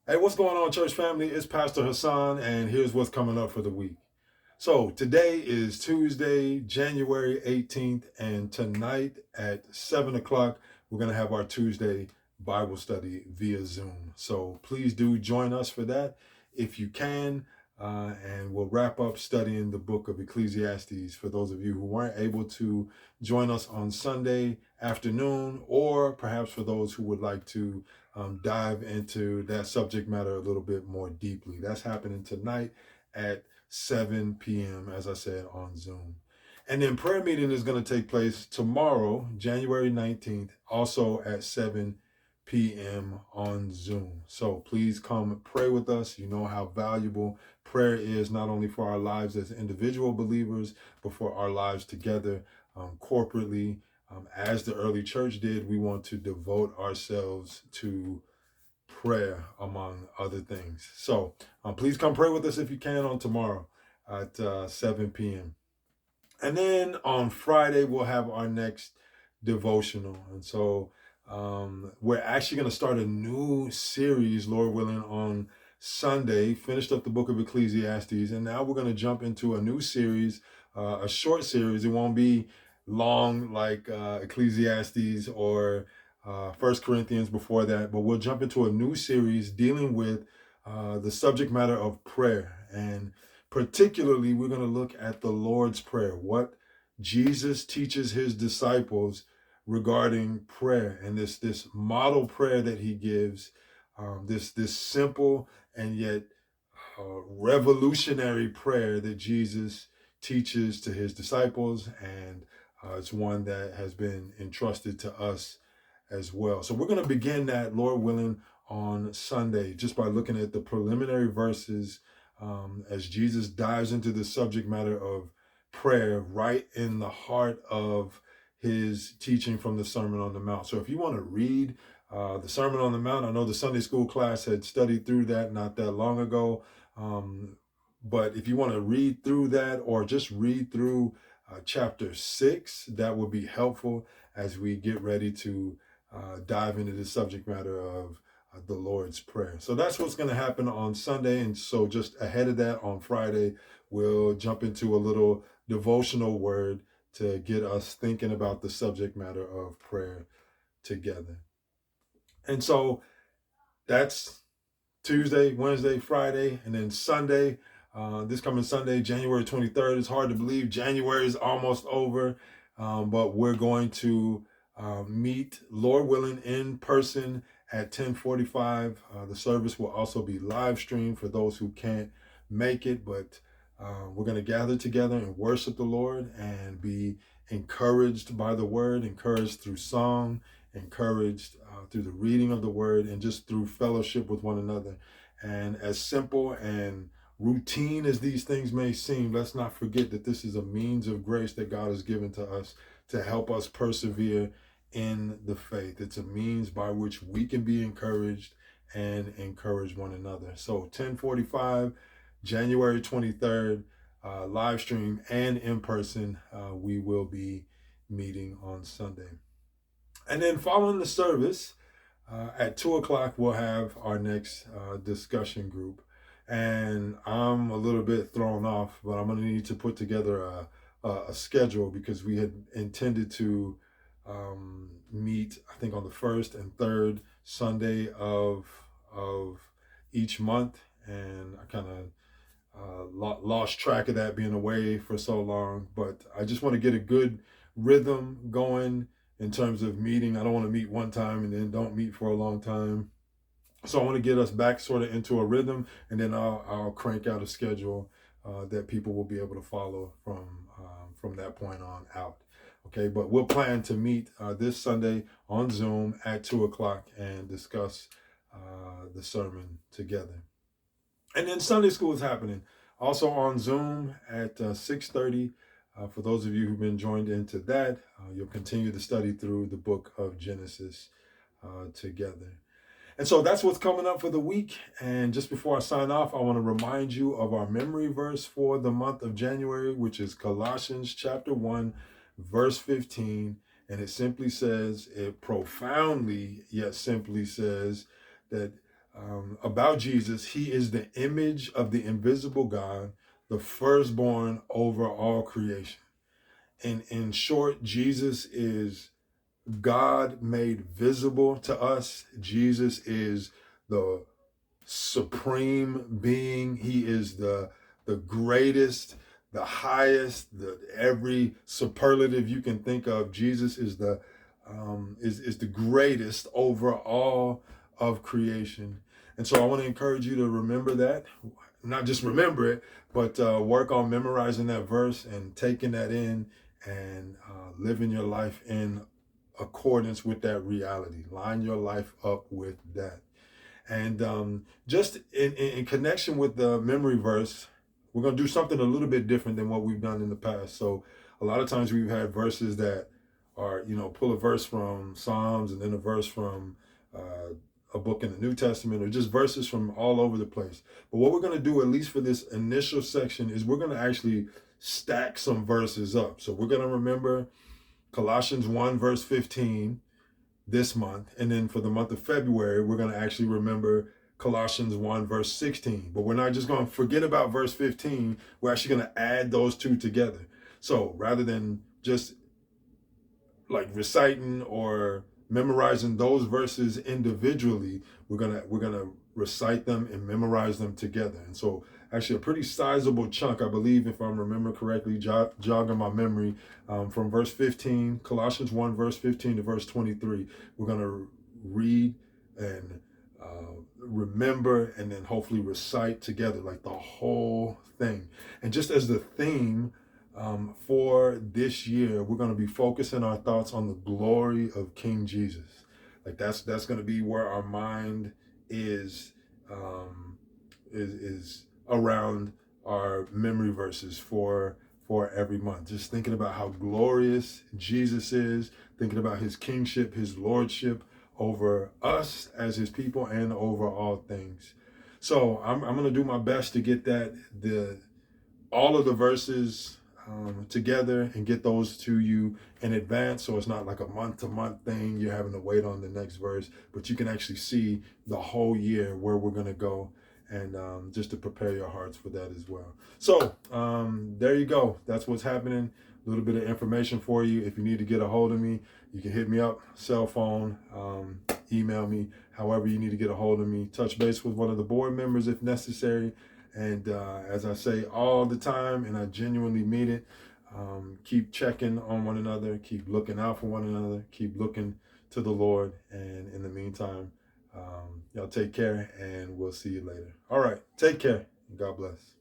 Hey, what's going on, church family? It's Pastor Hassan, and here's what's coming up for the week. So, today is Tuesday, January 18th, and tonight at 7 o'clock, we're going to have our Tuesday Bible study via Zoom. So, please do join us for that if you can, and we'll wrap up studying the book of Ecclesiastes for those of you who weren't able to join us on Sunday afternoon, or perhaps for those who would like to dive into that subject matter a little bit more deeply. That's happening tonight at 7 p.m., as I said, on Zoom. And then prayer meeting is going to take place tomorrow, January 19th, also at 7 p.m. on Zoom. So please come pray with us. You know how valuable prayer is, not only for our lives as individual believers, but for our lives together corporately. As the early church did, we want to devote ourselves to prayer, among other things. So please come pray with us if you can on tomorrow at 7 p.m. And then on Friday, we'll have our next devotional. And so we're actually going to start a new series, Lord willing, on Sunday. Finished up the book of Ecclesiastes, and now we're going to jump into a new series, a short series. It won't be long like Ecclesiastes or First Corinthians before that, but we'll jump into a new series dealing with the subject matter of prayer. And particularly, we're going to look at the Lord's Prayer, what Jesus teaches his disciples regarding prayer, and this model prayer that he gives, this simple and yet revolutionary prayer that Jesus teaches to his disciples, and it's one that has been entrusted to us as well. So we're going to begin that, Lord willing, on Sunday, just by looking at the preliminary verses as Jesus dives into the subject matter of prayer right in the heart of his teaching from the Sermon on the Mount. So if you want to read the Sermon on the Mount, I know the Sunday school class had studied through that not that long ago. But if you want to read through that, or just read through chapter 6, that would be helpful as we get ready to dive into the subject matter of the Lord's Prayer. So that's what's going to happen on Sunday. And so just ahead of that, on Friday, we'll jump into a little devotional word to get us thinking about the subject matter of prayer together. And so that's Tuesday, Wednesday, Friday, and then Sunday. This coming Sunday, January 23rd. It's hard to believe January is almost over, but we're going to meet, Lord willing, in person at 10:45. The service will also be live streamed for those who can't make it, but we're going to gather together and worship the Lord and be encouraged by the word, encouraged through song, encouraged through the reading of the word, and just through fellowship with one another. And as simple and routine as these things may seem, let's not forget that this is a means of grace that God has given to us to help us persevere in the faith. It's a means by which we can be encouraged and encourage one another. So 10:45, January 23rd, live stream and in person, we will be meeting on Sunday. And then following the service, at 2 o'clock, we'll have our next discussion group. And I'm a little bit thrown off, but I'm going to need to put together a schedule, because we had intended to meet, I think, on the first and third Sunday of each month. And I kind of lost track of that, being away for so long. But I just want to get a good rhythm going in terms of meeting. I don't want to meet one time and then don't meet for a long time. So I want to get us back sort of into a rhythm, and then I'll crank out a schedule that people will be able to follow from that point on out. Okay, but we'll plan to meet this Sunday on Zoom at 2 o'clock and discuss the sermon together. And then Sunday school is happening also on Zoom at 6:30. For those of you who've been joined into that, you'll continue to study through the book of Genesis together. And so that's what's coming up for the week. And just before I sign off, I want to remind you of our memory verse for the month of January, which is Colossians chapter 1, verse 15. And it simply says, it profoundly yet simply says that about Jesus. He is the image of the invisible God, the firstborn over all creation. In short, Jesus is God made visible to us. Jesus is the supreme being. He is the greatest, the highest, the every superlative you can think of. Jesus is the greatest over all of creation. And so I want to encourage you to remember that. Not just remember it, but work on memorizing that verse and taking that in and living your life in accordance with that reality. Line your life up with that. And just in connection with the memory verse, we're going to do something a little bit different than what we've done in the past. So a lot of times we've had verses that are, pull a verse from Psalms and then a verse from a book in the New Testament, or just verses from all over the place. But what we're going to do, at least for this initial section, is we're going to actually stack some verses up. So we're going to remember Colossians 1 verse 15 this month. And then for the month of February, we're going to actually remember Colossians 1 verse 16. But we're not just going to forget about verse 15. We're actually going to add those two together. So rather than just like reciting or memorizing those verses individually, we're gonna recite them and memorize them together. And so actually a pretty sizable chunk, I believe, if I'm remembering correctly, jogging my memory, from verse 15, Colossians 1 verse 15 to verse 23, we're gonna read and remember and then hopefully recite together like the whole thing. And just as the theme for this year, we're going to be focusing our thoughts on the glory of King Jesus. Like that's going to be where our mind is around our memory verses for every month. Just thinking about how glorious Jesus is, thinking about his kingship, his lordship over us as his people and over all things. So I'm going to do my best to get all of the verses together and get those to you in advance, so it's not like a month-to-month thing. You're having to wait on the next verse, but you can actually see the whole year where we're going to go, and just to prepare your hearts for that as well. So there you go. That's what's happening. A little bit of information for you. If you need to get a hold of me, you can hit me up, cell phone, email me, however you need to get a hold of me. Touch base with one of the board members if necessary. And as I say all the time, and I genuinely mean it, keep checking on one another, keep looking out for one another, keep looking to the Lord. And in the meantime, y'all take care, and we'll see you later. All right, take care. God bless.